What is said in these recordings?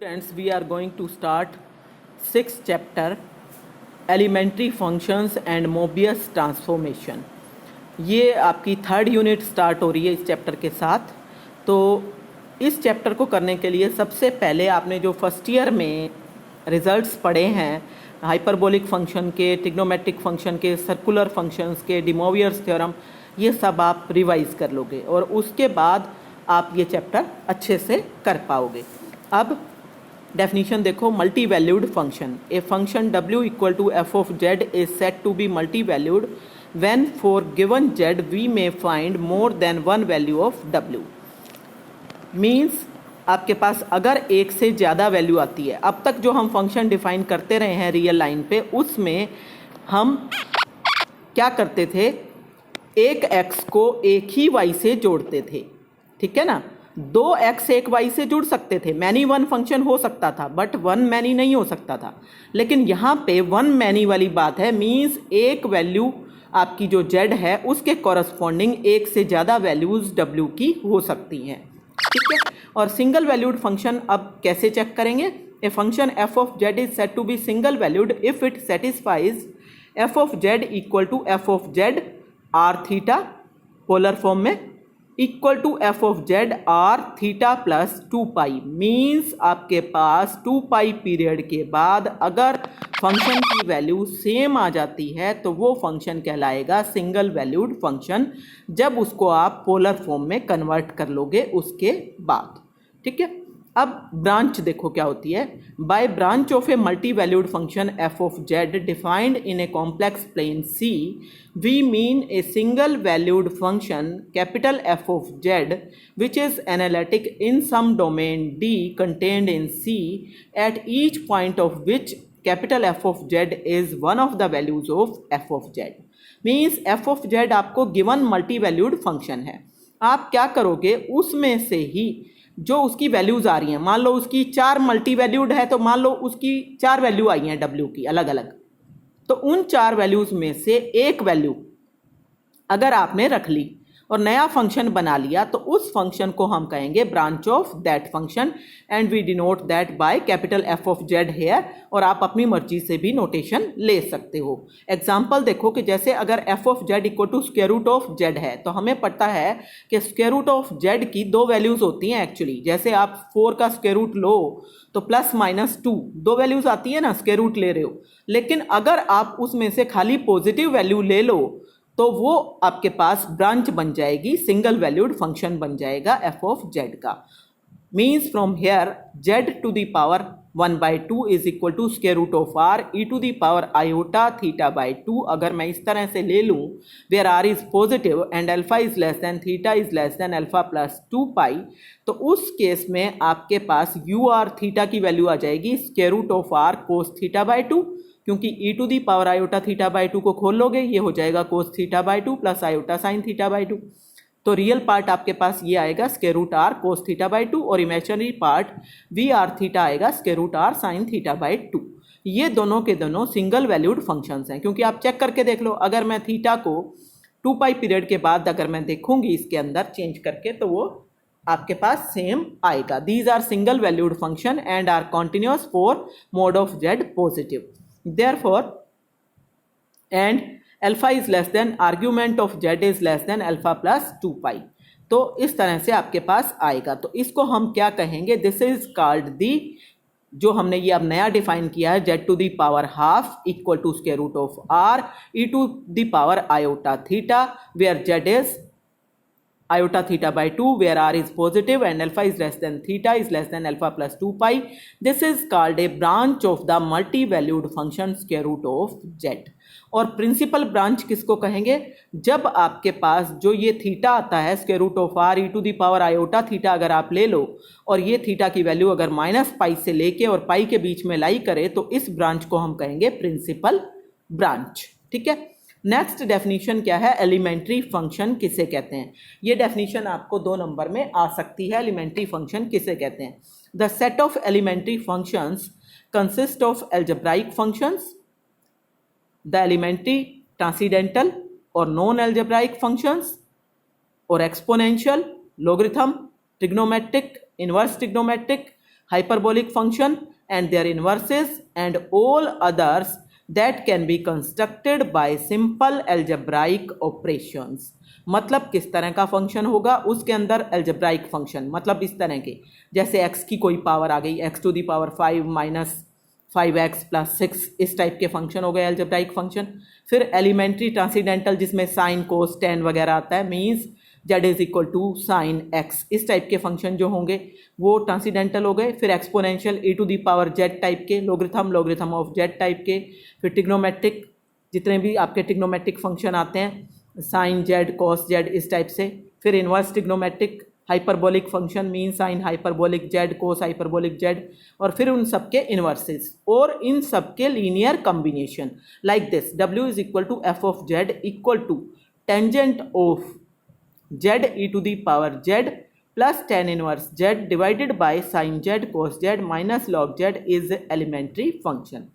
Students, we are going to start sixth chapter elementary functions and Mobius transformation। ये आपकी third unit start हो रही है इस चैप्टर के साथ। तो इस चैप्टर को करने के लिए सबसे पहले आपने जो फर्स्ट ईयर में रिजल्ट्स पढ़े हैं हाइपरबोलिक फंक्शन के, ट्रिग्नोमेट्रिक फंक्शन के, सर्कुलर फंक्शंस के, डी मोवियर्स थ्योरम, ये सब आप रिवाइज कर लोगे और उसके बाद आप ये चैप्टर अच्छे से कर पाओगे। अब डेफिनेशन देखो, multi valued function. A function w equal to F of Z is set to be multi valued when for given Z we may find more than one value of w। Means आपके पास अगर एक से ज़्यादा value आती है, अब तक जो हम फंक्शन डिफाइन करते रहे हैं रियल लाइन पे, उसमें हम क्या करते थे, एक x को एक ही y से जोड़ते थे, ठीक है ना। दो x एक y से जुड़ सकते थे, मैनी वन फंक्शन हो सकता था, बट वन मैनी नहीं हो सकता था। लेकिन यहाँ पे वन मैनी वाली बात है, मीन्स एक वैल्यू आपकी जो z है उसके कॉरस्पॉन्डिंग एक से ज़्यादा वैल्यूज़ w की हो सकती हैं, ठीक है। और सिंगल वैल्यूड फंक्शन अब कैसे चेक करेंगे। A function f of z is set to be single valued if it satisfies f of z equal to f of z R theta polar form में equal to F of Z R theta plus 2 pi. Means आपके पास 2 पाई period के बाद अगर function की value same आ जाती है तो वो फंक्शन कहलाएगा सिंगल वैल्यूड फंक्शन, जब उसको आप पोलर फॉर्म में कन्वर्ट कर लोगे उसके बाद, ठीक है। अब ब्रांच देखो क्या होती है। By branch of a multi valued function F of Z defined in a complex plane C we mean a single valued function capital F of Z which is analytic in some domain D contained in C at each point of which capital F of Z is one of the values of F of Z. Means F of Z आपको given multi valued function है, आप क्या करोगे, उसमें से ही जो उसकी values आ रही हैं, मान लो उसकी 4 मल्टी वैल्यूड है तो मान लो उसकी 4 वैल्यू आई हैं w की अलग अलग, तो उन 4 वैल्यूज़ में से एक वैल्यू अगर आपने रख ली और नया फंक्शन बना लिया तो उस फंक्शन को हम कहेंगे branch of that function and we denote that by capital F of Z here. और आप अपनी मर्जी से भी नोटेशन ले सकते हो। एग्जाम्पल देखो कि जैसे अगर F of Z equal to square root of Z है तो हमें पता है कि स्क्वायर रूट ऑफ जेड की 2 वैल्यूज़ होती हैं एक्चुअली। जैसे आप 4 का स्क्वायर रूट लो तो प्लस माइनस 2 2 वैल्यूज़ आती है ना, स्क्वायर रूट ले रहे हो। लेकिन अगर आप उसमें से खाली पॉजिटिव वैल्यू ले लो तो वो आपके पास ब्रांच बन जाएगी, सिंगल वैल्यूड फंक्शन बन जाएगा एफ ऑफ जेड का। Means from here Z to the power 1/2 is equal to square root of R E to the power iota theta by 2। अगर मैं इस तरह से ले लूँ where R is positive and alpha is less than theta is less than alpha plus 2 pi, तो उस केस में आपके पास यू आर थीटा की वैल्यू आ जाएगी square root of R cos theta by 2, क्योंकि E to the power iota theta by 2 को खोल लोगे ये हो जाएगा cos theta by 2 plus iota sine theta by 2। तो रियल पार्ट आपके पास ये आएगा square root R cos theta by 2 और imaginary part V R theta आएगा square root R sine theta by 2। ये दोनों के दोनों सिंगल वैल्यूड फंक्शंस हैं, क्योंकि आप चेक करके देख लो, अगर मैं थीटा को 2 पाई पीरियड के बाद अगर मैं देखूंगी इसके अंदर चेंज करके तो वो आपके पास सेम आएगा। These are single valued function and are continuous for mod of Z positive. Therefore, and alpha is less than argument of z is less than alpha plus 2 pi। तो इस तरह से आपके पास आएगा। तो इसको हम क्या कहेंगे, दिस इज कॉल्ड दी, जो हमने ये अब नया डिफाइन किया है, z to the power half equal to square root of R E to the power iota theta where z is iota theta by 2 where r is positive and alpha is less than theta is less than alpha plus 2 pi. This is called a branch of the multi-valued function square root of z। और principal branch किसको कहेंगे, जब आपके पास जो ये theta आता है square root of R E to the power iota theta अगर आप ले लो और ये थीटा की वैल्यू अगर माइनस पाई से लेके और पाई के बीच में लाई करे तो इस ब्रांच को हम कहेंगे प्रिंसिपल ब्रांच, ठीक है। नेक्स्ट डेफिनेशन क्या है, एलिमेंट्री फंक्शन किसे कहते हैं। ये डेफिनेशन आपको 2 नंबर में आ सकती है। एलिमेंट्री फंक्शन किसे कहते हैं, the set of elementary functions consist of algebraic functions, the elementary transcendental और नॉन एल्जेब्राइक फंक्शंस और exponential, logarithm, trigonometric, inverse trigonometric, hyperbolic function and their inverses and all others that can be constructed by simple algebraic operations। मतलब किस तरह का function होगा, उसके अंदर algebraic function, मतलब इस तरह के, जैसे x की कोई पावर आ गई, x to the power 5 minus 5x plus 6, इस टाइप के फंक्शन हो गए एल्जेब्राइक फंक्शन। फिर एलिमेंट्री ट्रांसीडेंटल जिसमें साइन कोस टेन वगैरह आता है, means z is equal to sine x, इस टाइप के फंक्शन जो होंगे वो ट्रांसीडेंटल हो गए। फिर exponential e to the power z type के, लोगरिथम ऑफ z टाइप के। फिर टिग्नोमेट्रिक, जितने भी आपके टिग्नोमेट्रिक फंक्शन आते हैं, साइन z कॉस z, इस टाइप से। फिर inverse trigonometric hyperbolic function, mean sine hyperbolic z cos hyperbolic z, और फिर उन सबके इन्वर्सेस और इन सबके linear combination like this. w is equal to f of z equal to tangent of z e to the power z plus tan inverse z divided by sine z cos z minus log z is elementary function.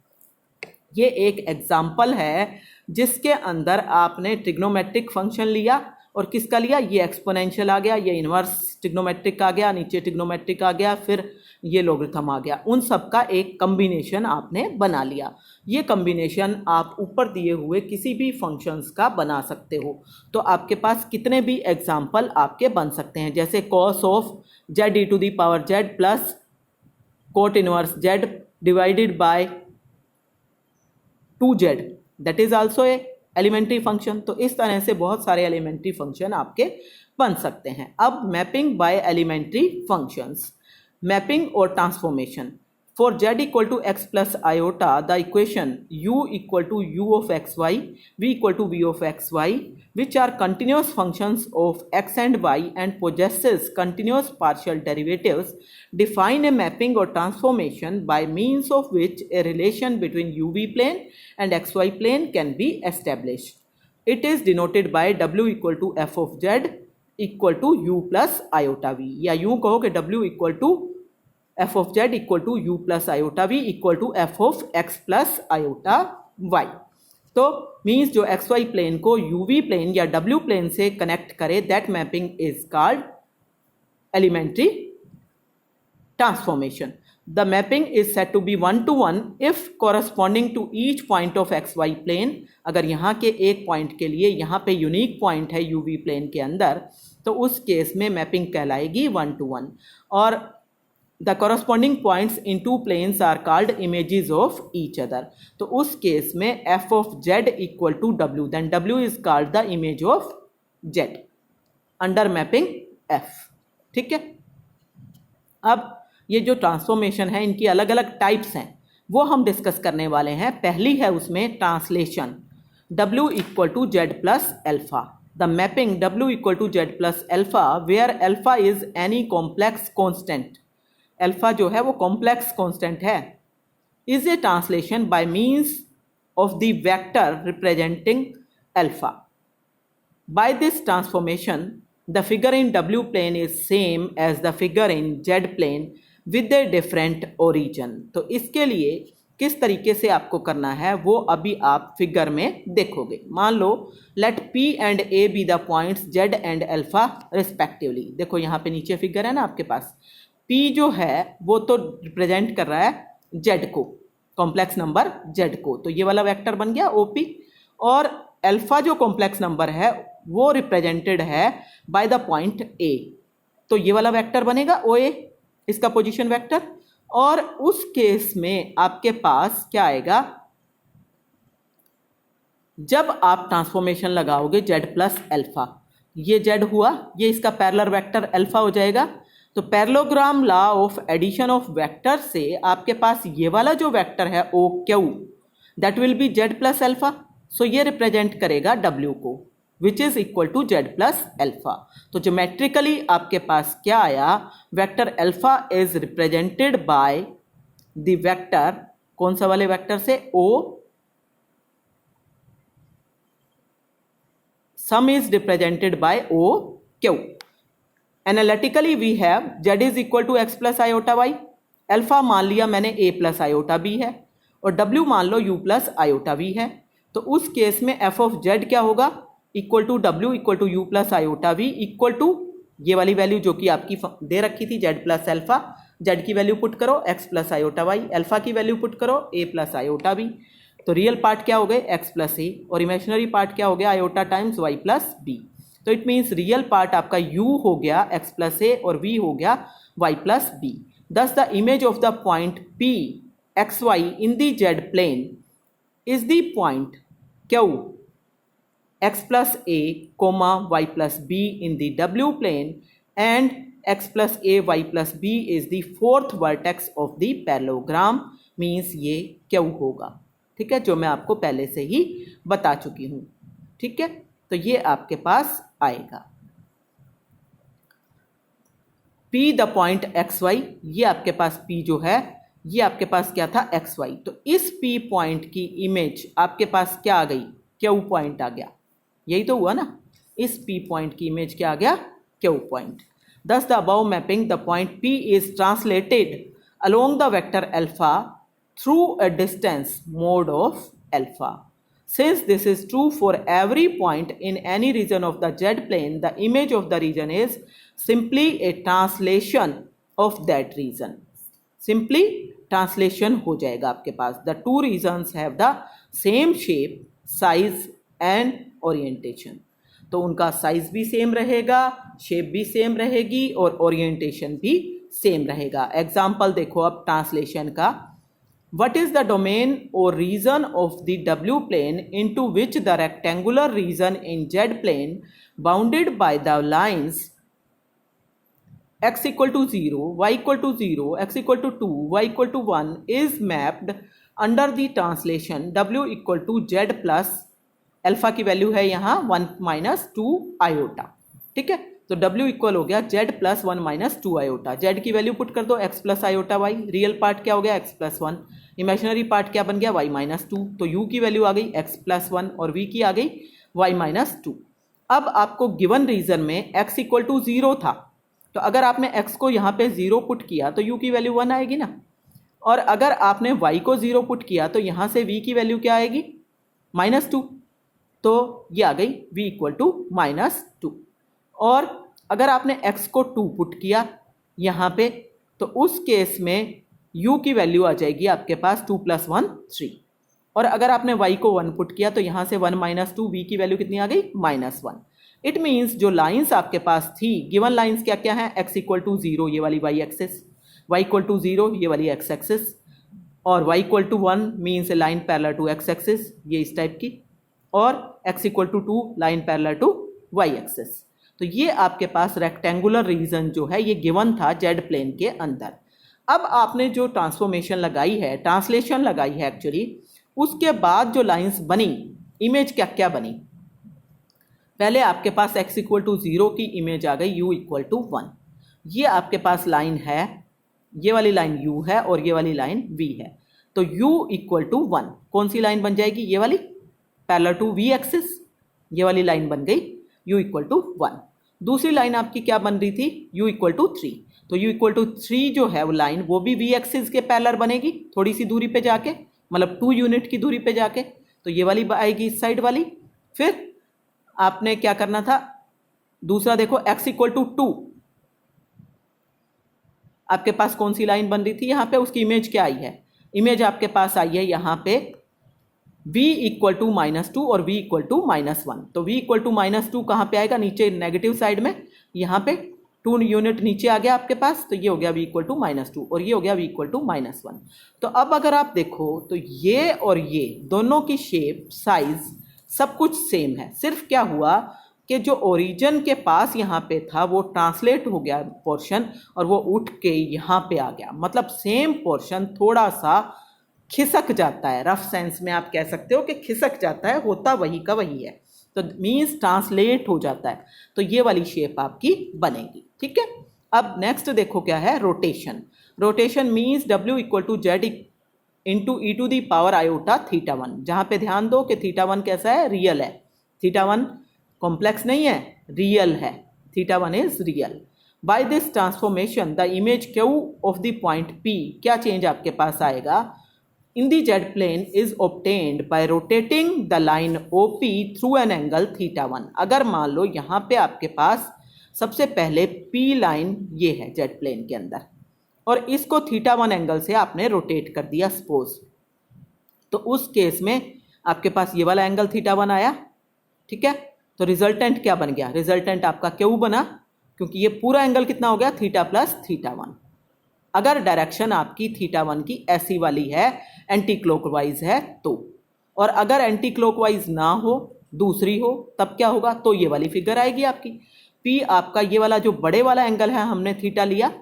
ये एक example है जिसके अंदर आपने trigonometric function लिया और किसका लिया, ये एक्सपोनेंशियल आ गया, ये इनवर्स टिग्नोमेट्रिक आ गया, नीचे टिग्नोमेट्रिक आ गया, फिर ये लोगरिथम आ गया, उन सब का एक कम्बिनेशन आपने बना लिया। ये कम्बिनेशन आप ऊपर दिए हुए किसी भी फंक्शंस का बना सकते हो। तो आपके पास कितने भी एग्जाम्पल आपके बन सकते हैं, जैसे cos of z e to the power z plus cot inverse z divided by 2z, that is also a elementary function. तो इस तरह से बहुत सारे एलिमेंट्री फंक्शन आपके बन सकते हैं। अब mapping by elementary functions, mapping और transformation. For z equal to x plus iota the equation u equal to u of xy, v equal to v of xy which are continuous functions of x and y and possesses continuous partial derivatives define a mapping or transformation by means of which a relation between uv plane and xy plane can be established. It is denoted by w equal to f of z equal to u plus iota v, या यूं कहो कि w equal to f of z equal to u plus iota v equal to f of x plus iota y। तो means जो X Y plane को U V plane या W plane से connect करे, that mapping is called elementary transformation. The mapping is set to be 1:1 if corresponding to each point of X Y plane. अगर यहाँ के एक पॉइंट के लिए यहाँ पे यूनिक पॉइंट है यूवी प्लेन के अंदर, तो उस केस में मैपिंग कहलाएगी 1:1। और the corresponding points in two planes are called images of each other. तो उस केस में f of z equal to w, then w is called the image of z under mapping f। ठीक है, अब ये जो ट्रांसफॉर्मेशन है इनकी अलग अलग टाइप्स हैं, वो हम डिस्कस करने वाले हैं। पहली है उसमें translation, w equal to z plus alpha. The mapping w equal to z plus alpha where alpha is any complex constant, alpha जो है वो कॉम्प्लेक्स कांस्टेंट है, is a translation by means of the vector representing alpha. By this transformation the figure in w plane is same as the figure in z plane with a different origin. तो इसके लिए किस तरीके से आपको करना है वो अभी आप फिगर में देखोगे। मान लो let p and a B the points z and alpha respectively. देखो यहाँ पे नीचे फिगर है ना आपके पास, p जो है वो तो रिप्रेजेंट कर रहा है z को, कॉम्प्लेक्स नंबर z को, तो ये वाला वेक्टर बन गया OP। और अल्फा जो कॉम्प्लेक्स नंबर है वो रिप्रेजेंटेड है बाय द पॉइंट A, तो ये वाला वेक्टर बनेगा OA, इसका पोजीशन वेक्टर। और उस केस में आपके पास क्या आएगा, जब आप ट्रांसफॉर्मेशन लगाओगे z प्लस अल्फा, ये z हुआ, ये इसका पैरेलल वेक्टर अल्फा हो जाएगा। तो parallelogram law of addition of vector से आपके पास ये वाला जो वेक्टर है OQ, that will be z plus alpha. So ये रिप्रेजेंट करेगा w को, which is equal to z plus alpha. तो ज्योमेट्रिकली आपके पास क्या आया, vector alpha is represented by the vector, कौन सा वाले वेक्टर से, O, sum is represented by OQ। Analytically we have z is equal to x plus iota y, alpha मान लिया मैंने a प्लस आयोटा b है, और w मान लो u प्लस आयोटा v है। तो उस केस में f ऑफ z क्या होगा, equal to w equal to u plus iota v equal to ये वाली वैल्यू जो कि आपकी दे रखी थी z प्लस अल्फा, जेड की वैल्यू पुट करो X plus iota Y, alpha की वैल्यू पुट करो ए प्लस आयोटा बी। तो रियल पार्ट क्या हो गए एक्स प्लस ए और इमेजिनरी पार्ट क्या हो गया iota times Y plus B. तो इट मीन्स रियल पार्ट आपका यू हो गया एक्स प्लस ए और वी हो गया Y plus B. Thus the image of the point P X Y in the Z plane is the point Q x plus a comma y plus b in the w plane and x plus a y plus b is the fourth vertex of the parallelogram means ये Q होगा। ठीक है, जो मैं आपको पहले से ही बता चुकी हूँ। ठीक है, तो ये आपके पास आएगा p the point X Y, ये आपके पास p जो है ये आपके पास क्या था एक्स वाई। तो इस p पॉइंट की इमेज आपके पास क्या आ गई क्यू पॉइंट आ गया, यही तो हुआ ना। इस P पॉइंट की इमेज क्या आ गया Q point. Thus the above mapping the point P is translated along the vector alpha through a distance mod of alpha. Since this is true for every point in any region of the Z plane the image of the region is simply a translation of that region. Simply translation हो जाएगा आपके पास। The two regions have the same shape size and orientation. तो उनका size भी same रहेगा, shape भी same रहेगी और ओरिएंटेशन भी सेम रहेगा। एग्जाम्पल देखो अब ट्रांसलेशन का। व्हाट इज द डोमेन और region of the W plane into which the rectangular region in Z plane bounded by the lines x equal to 0, y equal to 0, x equal to 2, y equal to 1 is mapped under the translation w equal to z plus alpha की value है यहाँ 1 minus 2 iota. ठीक है, तो w equal हो गया z plus 1 minus 2 iota. z की value put कर दो x plus iota y, real part क्या हो गया x प्लस 1, इमेजिनरी पार्ट क्या बन गया y माइनस 2। तो u की वैल्यू आ गई x प्लस 1 और v की आ गई y माइनस 2। अब आपको गिवन रीजन में x इक्वल टू 0 था, तो अगर आपने x को यहाँ पे 0 पुट किया तो u की वैल्यू 1 आएगी ना, और अगर आपने y को 0 पुट किया तो यहाँ से v की वैल्यू क्या आएगी माइनस 2। तो ये आ गई v इक्वल टू माइनस 2। और अगर आपने x को 2 पुट किया यहाँ पे तो उस केस में u की वैल्यू आ जाएगी आपके पास 2 प्लस 1 3। और अगर आपने y को 1 पुट किया तो यहाँ से 1 माइनस 2, v की वैल्यू कितनी आ गई माइनस 1। इट मीन्स जो लाइंस आपके पास थी गिवन लाइंस क्या क्या है x इक्वल टू 0 ये वाली y axis, y equal to 0 ये वाली x एक्सिस, और y equal to 1 means a line parallel to x axis ये इस टाइप की, और x equal to 2 line parallel to y axis. तो ये आपके पास रेक्टेंगुलर रीजन जो है ये गिवन था जेड प्लेन के अंदर। अब आपने जो ट्रांसफॉर्मेशन लगाई है, ट्रांसलेशन लगाई है एक्चुअली, उसके बाद जो लाइंस बनी, इमेज क्या क्या बनी। पहले आपके पास x इक्वल टू 0 की इमेज आ गई u इक्वल टू 1। ये आपके पास लाइन है, ये वाली लाइन u है और ये वाली लाइन v है। तो u इक्वल टू 1 कौन सी लाइन बन जाएगी, ये वाली पैरेलल टू v एक्सिस, ये वाली लाइन बन गई u इक्वल टू 1। दूसरी लाइन आपकी क्या बन रही थी u इक्वल टू 3। तो u इक्वल टू 3 जो है वो लाइन वो भी v एक्सिस के पैरेलल बनेगी थोड़ी सी दूरी पे जाके, मतलब 2 यूनिट की दूरी पे जाके। तो ये वाली आएगी इस साइड वाली। फिर आपने क्या करना था, दूसरा देखो x इक्वल टू 2 आपके पास कौन सी लाइन बन रही थी यहाँ पे, उसकी इमेज क्या आई है, इमेज आपके पास आई है यहाँ पे v इक्वल टू माइनस 2 और v इक्वल टू माइनस 1। तो v इक्वल टू माइनस 2 कहाँ पे आएगा, नीचे नेगेटिव साइड में, यहाँ पे 2 यूनिट नीचे आ गया आपके पास। तो ये हो गया v इक्वल टू माइनस 2 और ये हो गया v इक्वल टू माइनस 1। तो अब अगर आप देखो तो ये और ये दोनों की शेप साइज सब कुछ सेम है। सिर्फ क्या हुआ कि जो ओरिजिन के पास यहाँ पे था वो ट्रांसलेट हो गया पोर्शन और वो उठ के यहाँ पे आ गया, मतलब सेम पोर्शन थोड़ा सा खिसक जाता है। रफ सेंस में आप कह सकते हो कि खिसक जाता है, होता वही का वही है, तो मीन्स ट्रांसलेट हो जाता है। तो ये वाली शेप आपकी बनेगी। ठीक है, अब नेक्स्ट देखो क्या है, rotation. Rotation means w equal to Z into E to the power iota theta 1। जहाँ पे ध्यान दो कि थीटा 1 कैसा है, रियल है। थीटा 1 कॉम्प्लेक्स नहीं है, रियल है। Theta 1 is real. By this transformation the image Q of the point p क्या चेंज आपके पास आएगा, in the z plane is obtained by rotating the line OP through an angle theta 1। अगर मान लो यहाँ पे आपके पास सबसे पहले P लाइन ये है z प्लेन के अंदर, और इसको थीटा 1 एंगल से आपने रोटेट कर दिया सपोज, तो उस केस में आपके पास ये वाला एंगल थीटा 1 आया, ठीक है। तो रिजल्टेंट क्या बन गया, रिजल्टेंट आपका क्यू बना, क्योंकि ये पूरा एंगल कितना हो गया, थीटा प्लस थीटा 1। अगर डायरेक्शन आपकी थीटा 1 की ऐसी वाली है, एंटी क्लॉकवाइज है तो, और अगर एंटी क्लॉकवाइज ना हो, दूसरी हो, तब क्या होगा, तो ये वाली फिगर आएगी आपकी। पी आपका ये वाला जो बड़े वाला एंगल है हमने थीटा लिया,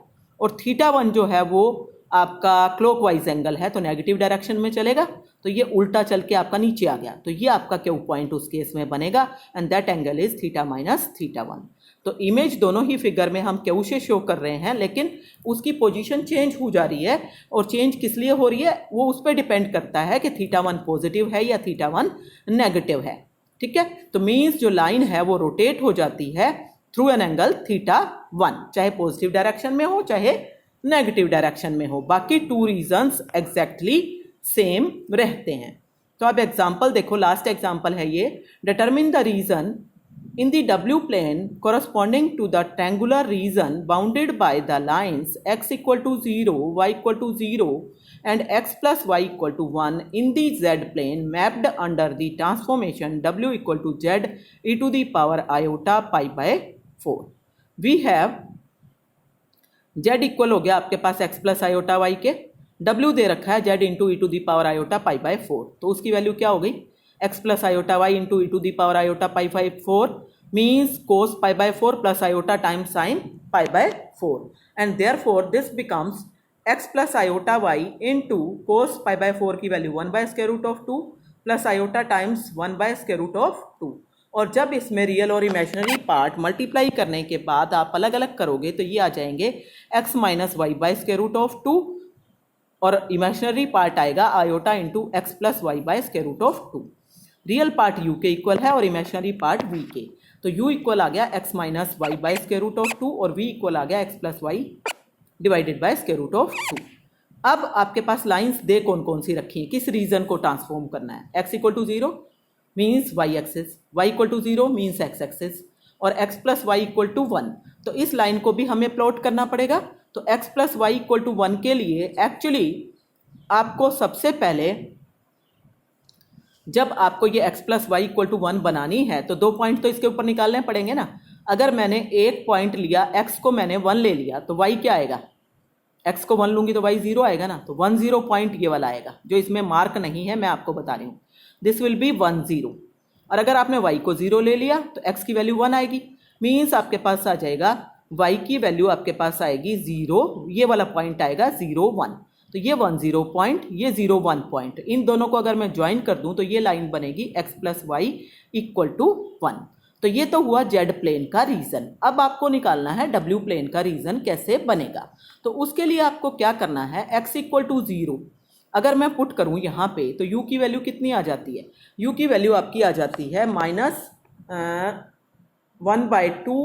और थीटा 1 जो है वो आपका क्लॉकवाइज एंगल है तो नेगेटिव डायरेक्शन में चलेगा, तो ये उल्टा चल के आपका नीचे आ गया, तो ये आपका क्यू पॉइंट उस केस में बनेगा, and that angle is theta minus theta 1। तो इमेज दोनों ही फिगर में हम क्यू से शो कर रहे हैं, लेकिन उसकी पोजीशन चेंज हो जा रही है, और चेंज किस लिए हो रही है वो उस पर डिपेंड करता है कि थीटा 1 पॉजिटिव है या थीटा 1 नेगेटिव है, ठीक है। तो मीन्स जो लाइन है वो रोटेट हो जाती है थ्रू एन एंगल थीटा 1, चाहे पॉजिटिव डायरेक्शन में हो चाहे नेगेटिव डायरेक्शन में हो, बाकी टू रीजंस एग्जैक्टली सेम रहते हैं। तो अब एग्जांपल देखो, लास्ट एग्जांपल है ये, determine the region in the W plane corresponding to the triangular region bounded by the lines x equal to 0, y equal to 0 and x plus y equal to 1 in the Z plane mapped under the transformation W equal to Z e to the power iota pi by 4। We have Z equal हो गया आपके पास x plus iota y के, W दे रखा है Z into E to the power iota pi by 4, तो उसकी वैल्यू क्या हो गई, x plus iota y into E to the power iota pi by 4 means cos pi by 4 plus iota times sine pi by 4, and therefore this becomes x plus iota y into cos pi by 4 की value 1 by square root of 2 plus iota times 1 by square root of 2। और जब इसमें real और imaginary part multiply करने के बाद आप अलग अलग करोगे तो ये आ जाएंगे x minus Y by square root of 2, और इमेजिनरी पार्ट आएगा iota into X plus Y by square root of 2। Real part u के इक्वल है और इमेजिनरी पार्ट v के, तो u इक्वल आ गया x minus Y by square root of 2 और v इक्वल आ गया x plus Y divided by square root of 2। अब आपके पास लाइंस दे कौन कौन सी रखी है, किस रीजन को ट्रांसफॉर्म करना है, x equal to 0 means Y axis, Y equal to 0 means X axis, और x plus Y equal to 1, तो इस लाइन को भी हमें प्लॉट करना पड़ेगा। तो x plus Y equal to 1 के लिए एक्चुअली आपको सबसे पहले जब आपको ये x plus Y equal to 1 बनानी है तो 2 पॉइंट तो इसके ऊपर निकालने पड़ेंगे ना। अगर मैंने एक पॉइंट लिया, x को मैंने 1 ले लिया, तो y क्या आएगा, x को 1 लूंगी तो y 0 आएगा ना, तो 1 0 पॉइंट ये वाला आएगा जो इसमें मार्क नहीं है, मैं आपको बता रही हूँ, दिस विल बी 1 0। और अगर आपने y को 0 ले लिया तो x की वैल्यू 1 आएगी, मीन्स आपके पास आ जाएगा y की वैल्यू आपके पास आएगी 0, ये वाला पॉइंट आएगा 0 1, तो ये 1 0 पॉइंट, ये 0 1 पॉइंट, इन दोनों को अगर मैं ज्वाइन कर दूं तो ये लाइन बनेगी x plus Y equal to 1। तो ये तो हुआ z प्लेन का रीजन। अब आपको निकालना है w प्लेन का रीजन कैसे बनेगा, तो उसके लिए आपको क्या करना है, x इक्वल टू 0 अगर मैं पुट करूं यहाँ पे तो u की वैल्यू कितनी आ जाती है, u की वैल्यू आपकी आ जाती है minus 1 by 2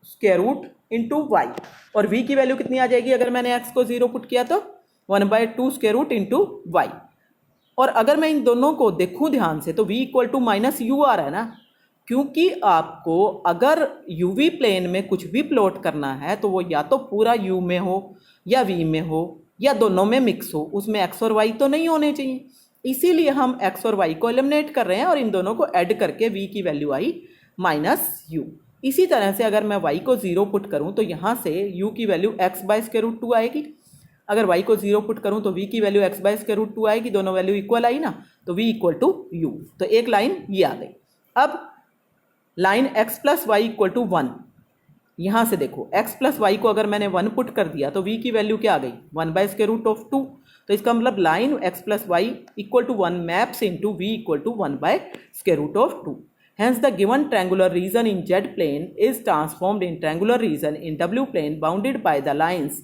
square root into Y, और v की वैल्यू कितनी आ जाएगी, अगर मैंने x को 0 पुट किया तो 1 by 2 square root into Y. और अगर मैं इन दोनों को देखूं ध्यान से तो v equal to minus U आ रहा है ना, क्योंकि आपको अगर यूवी प्लेन में कुछ भी प्लॉट करना है तो वो या तो पूरा u में हो या v में हो या दोनों में मिक्स हो, उसमें x और y तो नहीं होने चाहिए, इसीलिए हम x और y को एलिमिनेट कर रहे हैं और इन दोनों को ऐड करके v की वैल्यू आई माइनस यू। इसी तरह से अगर मैं y को 0 पुट करूं तो यहाँ से u की value x by square root 2 आएगी, अगर y को 0 पुट करूं तो v की value x by square root 2 आएगी, दोनों वैल्यू इक्वल आई ना, तो v इक्वल टू यू, तो एक लाइन ये आ गई। अब line x plus Y equal to 1, यहाँ से देखो x प्लस वाई को अगर मैंने 1 पुट कर दिया तो v की वैल्यू क्या आ गई, 1 बाय स्क्वायर रूट ऑफ 2, तो इसका मतलब line x plus Y equal to 1 maps into v equal to 1 by square root of 2। Hence the given triangular region in Z plane is transformed in triangular region in W plane bounded by the lines।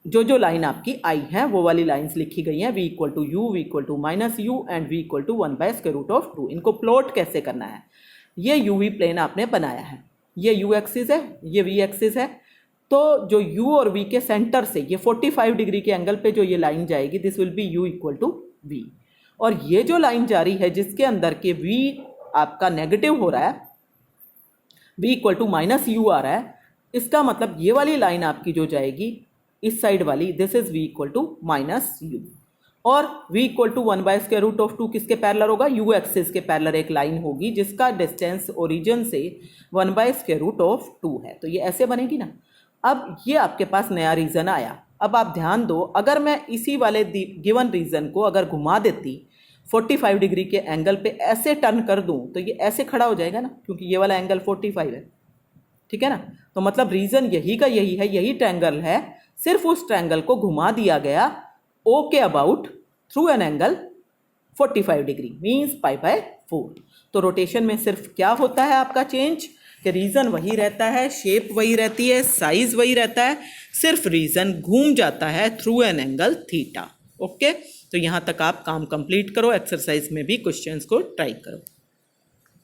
जो line आपकी आई है वो वाली lines लिखी गई हैं, v equal to u, v equal to minus u and v equal to 1 by square root of 2। इनको plot कैसे करना है, ये यूवी प्लेन आपने बनाया है, ये यू एक्सिस है, ये वी एक्सिस है, तो जो u और v के सेंटर से ये 45 डिग्री के एंगल पे जो ये लाइन जाएगी this will be u equal to v, और ये जो लाइन जा रही है जिसके अंदर के v आपका नेगेटिव हो रहा है, v equal to minus U आ रहा है, इसका मतलब ये वाली लाइन आपकी जो जाएगी इस साइड वाली this is v equal to minus u, और v इक्वल टू 1/√2 किसके पैरेलल होगा, u एक्सिस के पैरेलल एक लाइन होगी जिसका डिस्टेंस ओरिजिन से 1/√2 है, तो ये ऐसे बनेगी ना। अब ये आपके पास नया रीजन आया। अब आप ध्यान दो, अगर मैं इसी वाले गिवन रीजन को अगर घुमा देती 45 डिग्री के एंगल पे ऐसे टर्न कर दूं तो ये ऐसे खड़ा हो जाएगा ना, क्योंकि ये वाला एंगल 45 है, ठीक है ना। तो मतलब रीजन यही का यही है, यही ट्रायंगल है, सिर्फ उस ट्रायंगल को घुमा दिया गया O के about through an angle 45 degree means π/4। तो रोटेशन में सिर्फ क्या होता है आपका चेंज, कि रीजन वही रहता है, शेप वही रहती है, साइज वही रहता है, सिर्फ रीजन घूम जाता है through an angle theta. Okay, तो यहाँ तक आप काम कंप्लीट करो, एक्सरसाइज में भी क्वेश्चंस को ट्राई करो।